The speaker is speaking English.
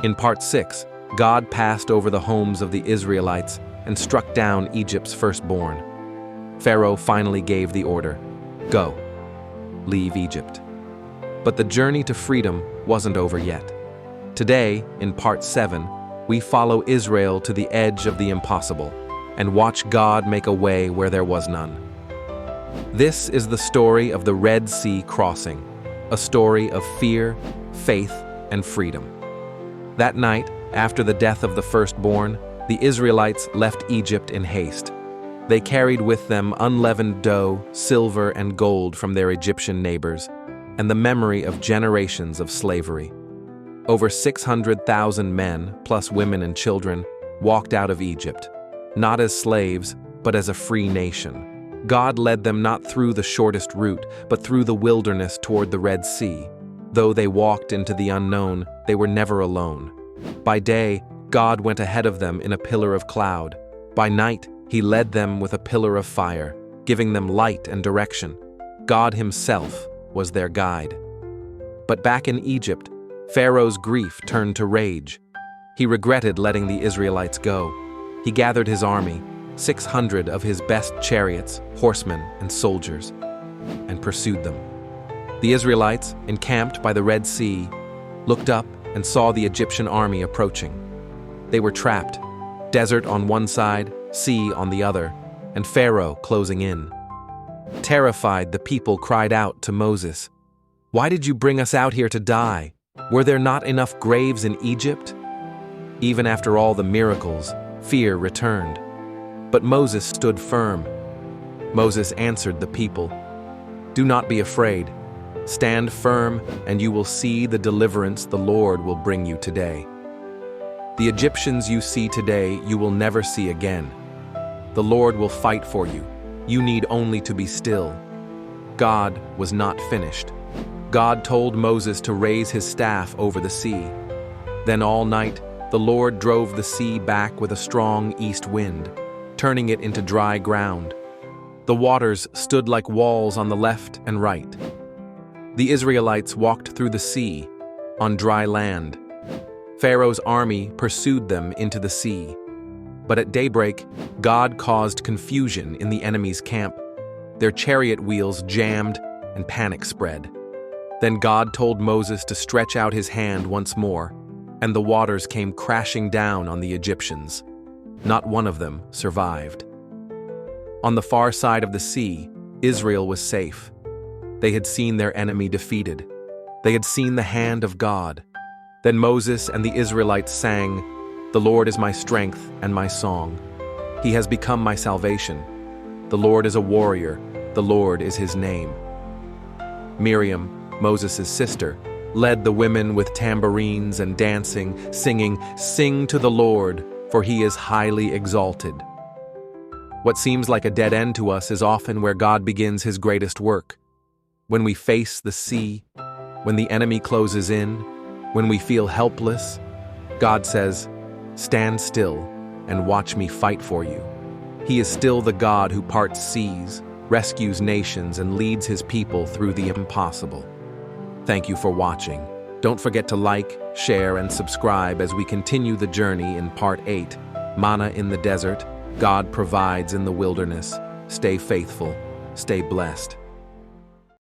In part 6, God passed over the homes of the Israelites and struck down Egypt's firstborn. Pharaoh finally gave the order, "Go, leave Egypt." But the journey to freedom wasn't over yet. Today, in part 7, we follow Israel to the edge of the impossible and watch God make a way where there was none. This is the story of the Red Sea crossing, a story of fear, faith, and freedom. That night, after the death of the firstborn, the Israelites left Egypt in haste. They carried with them unleavened dough, silver, and gold from their Egyptian neighbors, and the memory of generations of slavery. Over 600,000 men, plus women and children, walked out of Egypt, not as slaves, but as a free nation. God led them not through the shortest route, but through the wilderness toward the Red Sea. Though they walked into the unknown, they were never alone. By day, God went ahead of them in a pillar of cloud. By night, He led them with a pillar of fire, giving them light and direction. God Himself was their guide. But back in Egypt, Pharaoh's grief turned to rage. He regretted letting the Israelites go. He gathered his army, 600 of his best chariots, horsemen, and soldiers, and pursued them. The Israelites, encamped by the Red Sea, looked up and saw the Egyptian army approaching. They were trapped, desert on one side, sea on the other, and Pharaoh closing in. Terrified, the people cried out to Moses, "Why did you bring us out here to die? Were there not enough graves in Egypt?" Even after all the miracles, fear returned. But Moses stood firm. Moses answered the people, "Do not be afraid. Stand firm, and you will see the deliverance the Lord will bring you today. The Egyptians you see today, you will never see again. The Lord will fight for you. You need only to be still." God was not finished. God told Moses to raise his staff over the sea. Then all night, the Lord drove the sea back with a strong east wind, turning it into dry ground. The waters stood like walls on the left and right. The Israelites walked through the sea, on dry land. Pharaoh's army pursued them into the sea. But at daybreak, God caused confusion in the enemy's camp. Their chariot wheels jammed and panic spread. Then God told Moses to stretch out his hand once more, and the waters came crashing down on the Egyptians. Not one of them survived. On the far side of the sea, Israel was safe. They had seen their enemy defeated. They had seen the hand of God. Then Moses and the Israelites sang, "The Lord is my strength and my song. He has become my salvation. The Lord is a warrior. The Lord is his name." Miriam, Moses' sister, led the women with tambourines and dancing, singing, "Sing to the Lord, for he is highly exalted." What seems like a dead end to us is often where God begins his greatest work. When we face the sea, when the enemy closes in, when we feel helpless, God says, "Stand still and watch me fight for you." He is still the God who parts seas, rescues nations, and leads his people through the impossible. Thank you for watching. Don't forget to like, share, and subscribe as we continue the journey in Part 8, Manna in the Desert, God Provides in the Wilderness. Stay faithful, stay blessed.